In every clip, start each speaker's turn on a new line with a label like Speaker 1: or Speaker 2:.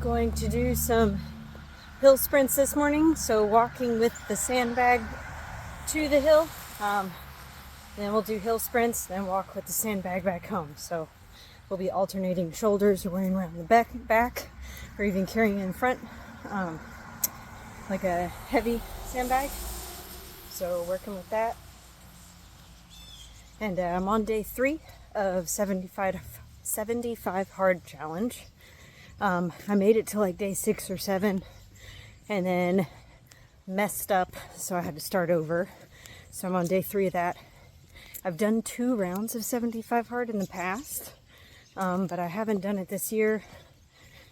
Speaker 1: Going to do some hill sprints this morning, so walking with the sandbag to the hill, then we'll do hill sprints, then walk with the sandbag back home. So we'll be alternating shoulders or wearing around the back or even carrying in front, like a heavy sandbag. So working with that. And I'm on day 3 of 75 hard challenge. I made it to like day 6 or 7 and then messed up, so I had to start over. So I'm on day 3 of that. I've done 2 rounds of 75 hard in the past, but I haven't done it this year.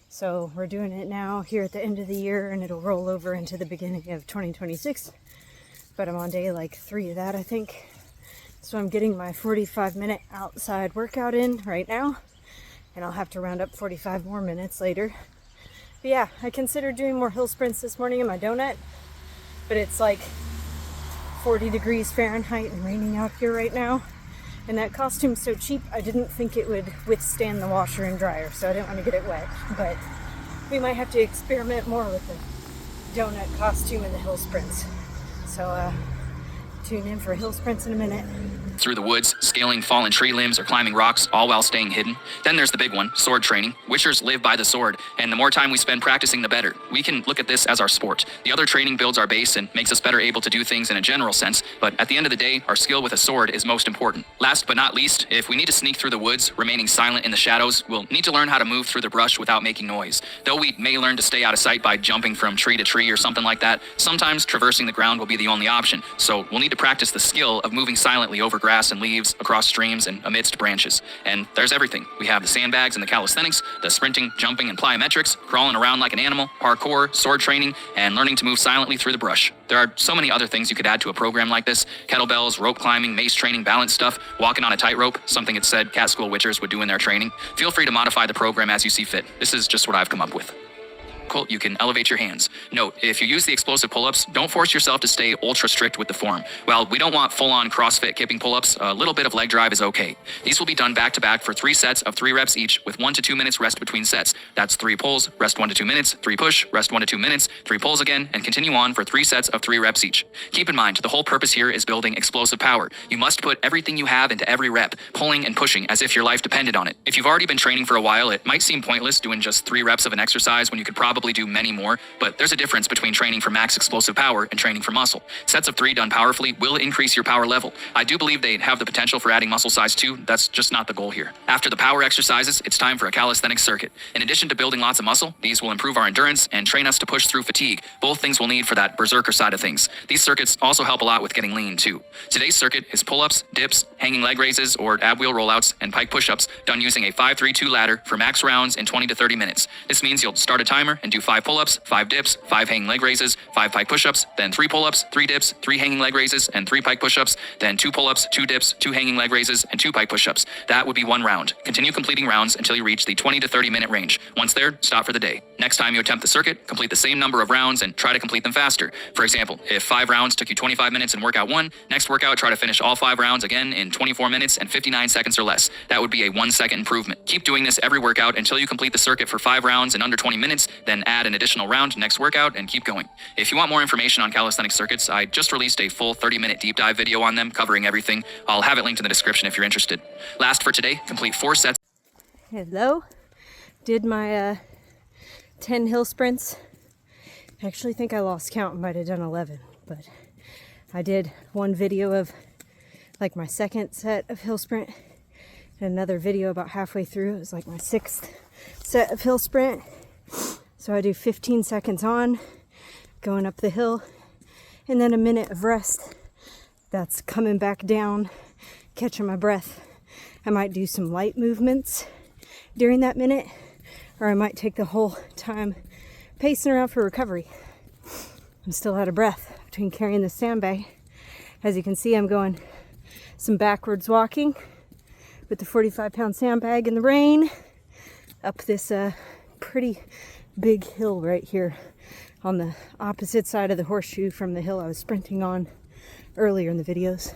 Speaker 1: So we're doing it now here at the end of the year, and it'll roll over into the beginning of 2026. But I'm on day like 3 of that, I think. So I'm getting my 45-minute outside workout in right now, and I'll have to round up 45 more minutes later. But yeah, I considered doing more hill sprints this morning in my donut, but it's like 40 degrees Fahrenheit and raining out here right now. And that costume's so cheap, I didn't think it would withstand the washer and dryer, so I didn't want to get it wet. But we might have to experiment more with the donut costume and the hill sprints. So tune in for hill sprints in a minute.
Speaker 2: Through the woods, scaling fallen tree limbs or climbing rocks, all while staying hidden. Then there's the big one, sword training. Witchers live by the sword, and the more time we spend practicing, the better. We can look at this as our sport. The other training builds our base and makes us better able to do things in a general sense, but at the end of the day, our skill with a sword is most important. Last but not least, if we need to sneak through the woods, remaining silent in the shadows, we'll need to learn how to move through the brush without making noise. Though we may learn to stay out of sight by jumping from tree to tree or something like that, sometimes traversing the ground will be the only option. So we'll need to practice the skill of moving silently over grass and leaves, across streams and amidst branches. And there's everything. We have the sandbags and the calisthenics, the sprinting, jumping, and plyometrics, crawling around like an animal, parkour, sword training, and learning to move silently through the brush. There are so many other things you could add to a program like this. Kettlebells, rope climbing, mace training, balance stuff, walking on a tightrope, something it's said cat school witchers would do in their training. Feel free to modify the program as you see fit. This is just what I've come up with. You can elevate your hands. Note, if you use the explosive pull-ups, don't force yourself to stay ultra strict with the form. While we don't want full-on CrossFit kipping pull-ups, a little bit of leg drive is okay. These will be done back-to-back for 3 sets of 3 reps each with 1 to 2 minutes rest between sets. That's 3 pulls, rest 1 to 2 minutes, 3 push, rest 1 to 2 minutes, 3 pulls again, and continue on for 3 sets of 3 reps each. Keep in mind, the whole purpose here is building explosive power. You must put everything you have into every rep, pulling and pushing as if your life depended on it. If you've already been training for a while, it might seem pointless doing just 3 reps of an exercise when you could probably do many more. But there's a difference between training for max explosive power and training for muscle. Sets of 3 done powerfully will increase your power level. I do believe they have the potential for adding muscle size too. That's just not the goal here. After the power exercises, it's time for a calisthenics circuit. In addition to building lots of muscle, these will improve our endurance and train us to push through fatigue, both things we'll need for that berserker side of things. These circuits also help a lot with getting lean too. Today's circuit is pull-ups, dips, hanging leg raises or ab wheel rollouts, and pike push-ups done using a 5-3-2 ladder for max rounds in 20 to 30 minutes. This means you'll start a timer and do 5 pull-ups, 5 dips, 5 hanging leg raises, 5 pike push-ups, then 3 pull-ups, 3 dips, 3 hanging leg raises, and 3 pike push-ups, then 2 pull-ups, 2 dips, 2 hanging leg raises, and 2 pike push-ups. That would be 1 round. Continue completing rounds until you reach the 20 to 30 minute range. Once there, stop for the day. Next time you attempt the circuit, complete the same number of rounds and try to complete them faster. For example, if 5 rounds took you 25 minutes in workout 1, next workout try to finish all 5 rounds again in 24 minutes and 59 seconds or less. That would be a 1-second improvement. Keep doing this every workout until you complete the circuit for 5 rounds in under 20 minutes, then add an additional round next workout and keep going. If you want more information on calisthenic circuits, I just released a full 30-minute deep dive video on them covering everything. I'll have it linked in the description if you're interested. Last for today, complete 4 sets.
Speaker 1: Hello. Did my 10 hill sprints. I actually think I lost count and might have done 11, but I did one video of like my 2nd set of hill sprint and another video about halfway through. It was like my 6th set of hill sprint. So I do 15 seconds on, going up the hill, and then a minute of rest. That's coming back down, catching my breath. I might do some light movements during that minute, or I might take the whole time pacing around for recovery. I'm still out of breath between carrying the sandbag. As you can see, I'm going some backwards walking with the 45-pound sandbag in the rain up this pretty big hill right here on the opposite side of the horseshoe from the hill I was sprinting on earlier in the videos.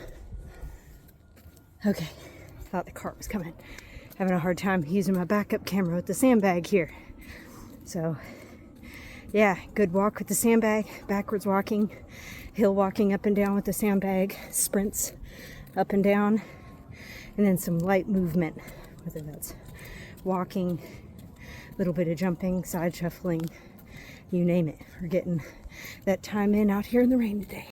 Speaker 1: Okay, thought the car was coming. Having a hard time using my backup camera with the sandbag here. So yeah, good walk with the sandbag, backwards walking, hill walking up and down with the sandbag, sprints up and down, and then some light movement, whether that's walking, a little bit of jumping, side shuffling, you name it. We're getting that time in out here in the rain today.